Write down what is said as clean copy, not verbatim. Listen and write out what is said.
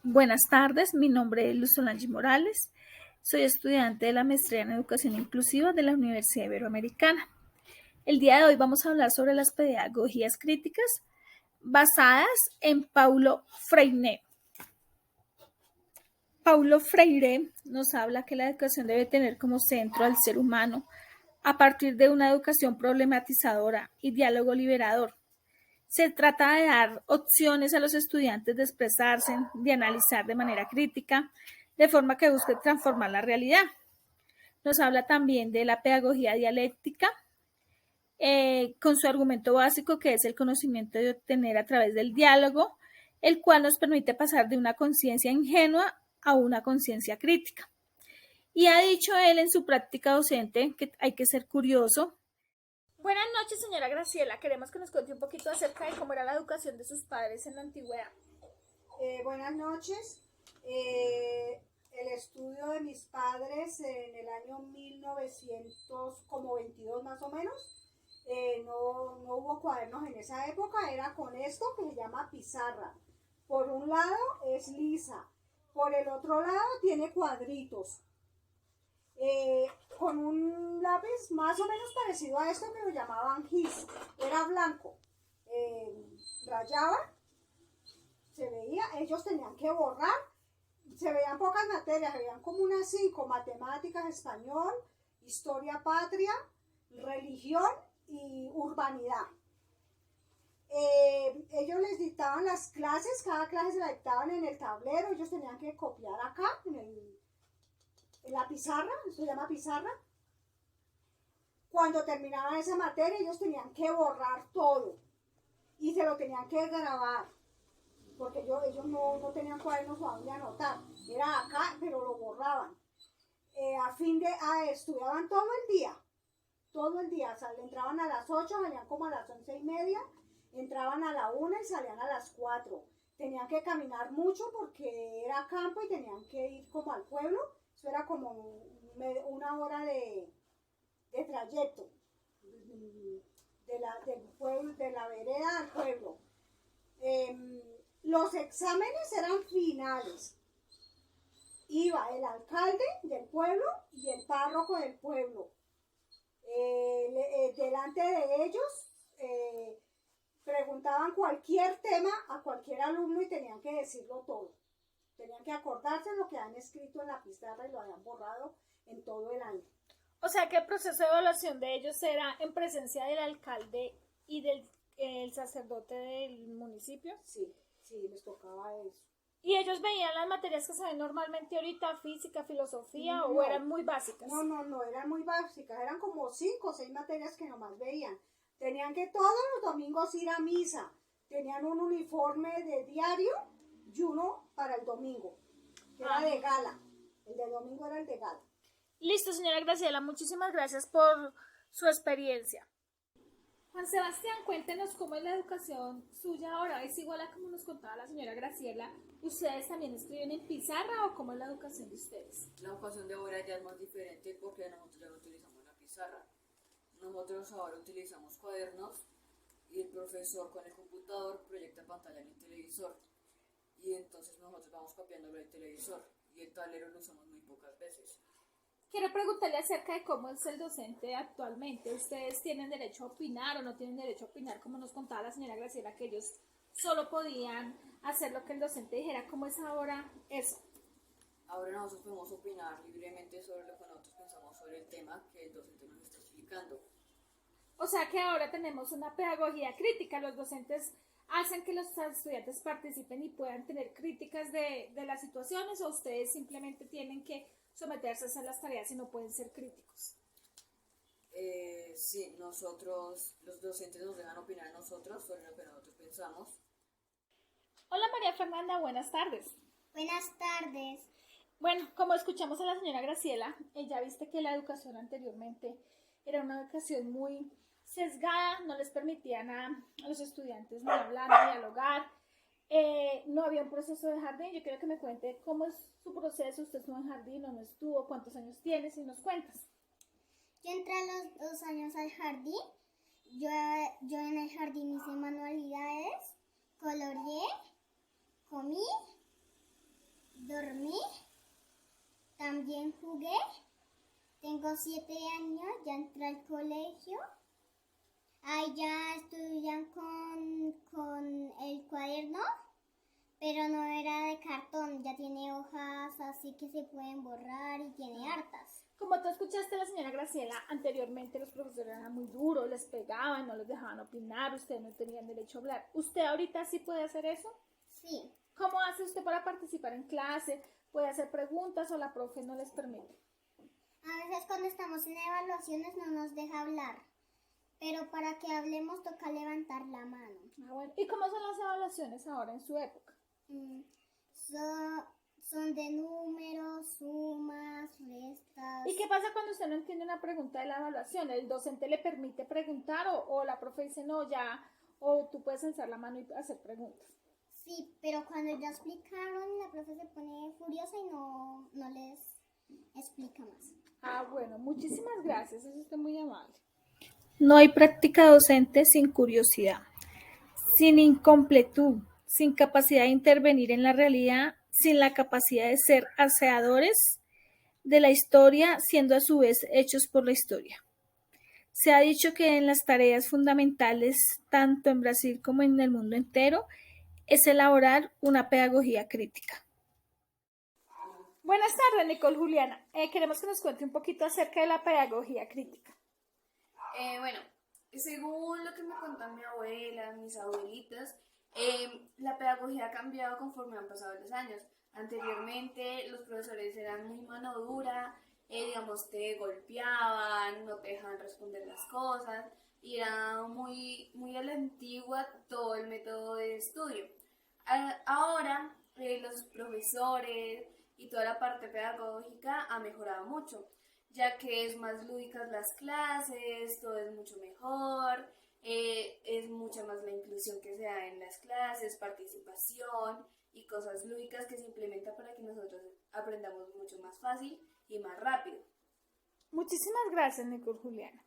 Buenas tardes, mi nombre es Luz Solange Morales, soy estudiante de la maestría en Educación Inclusiva de la Universidad Iberoamericana. El día de hoy vamos a hablar sobre las pedagogías críticas basadas en Paulo Freire. Paulo Freire nos habla que la educación debe tener como centro al ser humano a partir de una educación problematizadora y diálogo liberador. Se trata de dar opciones a los estudiantes de expresarse, de analizar de manera crítica, de forma que busque transformar la realidad. Nos habla también de la pedagogía dialéctica, con su argumento básico que es el conocimiento de obtener a través del diálogo, el cual nos permite pasar de una conciencia ingenua a una conciencia crítica. Y ha dicho él en su práctica docente que hay que ser curioso. Buenas noches, señora Graciela. Queremos que nos cuente un poquito acerca de cómo era la educación de sus padres en la antigüedad. Buenas noches. El estudio de mis padres en el año 1922 más o menos, no hubo cuadernos en esa época, era con esto que se llama pizarra. Por un lado es lisa, por el otro lado tiene cuadritos. Con un lápiz más o menos parecido a esto que lo llamaban gis, era blanco, rayaba, se veía, ellos tenían que borrar, se veían pocas materias, se veían como unas 5: matemáticas, español, historia patria, religión y urbanidad. Ellos les dictaban las clases, cada clase se la dictaban en el tablero, ellos tenían que copiar acá en la pizarra, se llama pizarra. Cuando terminaban esa materia ellos tenían que borrar todo y se lo tenían que grabar, porque ellos no tenían cuadernos a donde anotar, era acá, pero lo borraban. Estudiaban todo el día, entraban a las 8, salían como a las 11:30, entraban a la 1 y salían a las 4. Tenían que caminar mucho porque era campo y tenían que ir como al pueblo, eso era como una hora de trayecto del pueblo, de la vereda al pueblo. Los exámenes eran finales. Iba el alcalde del pueblo y el párroco del pueblo. Delante de ellos preguntaban cualquier tema a cualquier alumno y tenían que decirlo todo. Tenían que acordarse lo que han escrito en la pizarra y lo habían borrado en todo el año. O sea que el proceso de evaluación de ellos era en presencia del alcalde y del el sacerdote del municipio. Sí, les tocaba eso. ¿Y ellos veían las materias que se ven normalmente ahorita, física, filosofía, no, o eran muy básicas? No, eran muy básicas, eran como 5 o 6 materias que nomás veían. Tenían que todos los domingos ir a misa, tenían un uniforme de diario y uno para el domingo, que era de gala. El de domingo era el de gala. Listo, señora Graciela, muchísimas gracias por su experiencia. Juan Sebastián, cuéntenos cómo es la educación suya ahora. ¿Es igual a como nos contaba la señora Graciela? ¿Ustedes también escriben en pizarra o cómo es la educación de ustedes? La educación de ahora ya es más diferente porque nosotros ya no utilizamos la pizarra. Nosotros ahora utilizamos cuadernos y el profesor con el computador proyecta pantalla en el televisor. Y entonces nosotros vamos copiándolo del televisor y el tablero lo usamos muy pocas veces. Quiero preguntarle acerca de cómo es el docente actualmente. ¿Ustedes tienen derecho a opinar o no tienen derecho a opinar? Como nos contaba la señora Graciela, que ellos solo podían hacer lo que el docente dijera. ¿Cómo es ahora eso? Ahora nosotros podemos opinar libremente sobre lo que nosotros pensamos sobre el tema que el docente nos está explicando. O sea que ahora tenemos una pedagogía crítica. Los docentes hacen que los estudiantes participen y puedan tener críticas de las situaciones, o ustedes simplemente tienen que someterse a hacer las tareas y no pueden ser críticos. Sí, nosotros, los docentes nos dejan opinar a nosotros sobre lo que nosotros pensamos. Hola María Fernanda, buenas tardes. Buenas tardes. Bueno, como escuchamos a la señora Graciela, ella viste que la educación anteriormente era una educación muy sesgada, no les permitían a los estudiantes ni hablar ni dialogar. No había un proceso de jardín. Yo quiero que me cuente cómo es su proceso. ¿Usted estuvo en jardín o no estuvo? ¿Cuántos años tienes? Y nos cuentas. Yo entré a los 2 años al jardín. Yo en el jardín hice manualidades, coloreé, comí Dormí, también jugué. Tengo 7 años, ya entré al colegio. Ahí ya estudian con el cuaderno, pero no era de cartón, ya tiene hojas así que se pueden borrar y tiene hartas. Como tú escuchaste a la señora Graciela, anteriormente los profesores eran muy duros, les pegaban, no les dejaban opinar, ustedes no tenían derecho a hablar. ¿Usted ahorita sí puede hacer eso? Sí, ¿Cómo hace usted para participar en clase? ¿Puede hacer preguntas o la profe no les permite? a veces cuando estamos en evaluaciones no nos deja hablar, pero para que hablemos toca levantar la mano. Ah, bueno. ¿Y cómo son las evaluaciones ahora en su época? Son de números, sumas, restas. ¿Y qué pasa cuando usted no entiende una pregunta de la evaluación? ¿El docente le permite preguntar o la profe dice no, ya, o tú puedes alzar la mano y hacer preguntas? Sí, pero cuando ya explicaron, la profe se pone furiosa y no les explica más. Ah, bueno, muchísimas gracias, es usted muy amable. No hay práctica docente sin curiosidad, sin incompletud, sin capacidad de intervenir en la realidad, sin la capacidad de ser hacedores de la historia, siendo a su vez hechos por la historia. Se ha dicho que en las tareas fundamentales, tanto en Brasil como en el mundo entero, es elaborar una pedagogía crítica. Buenas tardes, Nicole Juliana. Queremos que nos cuente un poquito acerca de la pedagogía crítica. Bueno, según lo que me cuentan mi abuela, mis abuelitas, la pedagogía ha cambiado conforme han pasado los años. Anteriormente los profesores eran muy mano dura, digamos, te golpeaban, no te dejaban responder las cosas, y era muy a la antigua todo el método de estudio. Ahora los profesores y toda la parte pedagógica ha mejorado mucho, ya que es más lúdicas las clases, todo es mucho mejor, es mucha más la inclusión que se da en las clases, participación y cosas lúdicas que se implementan para que nosotros aprendamos mucho más fácil y más rápido. Muchísimas gracias, Nicole Juliana.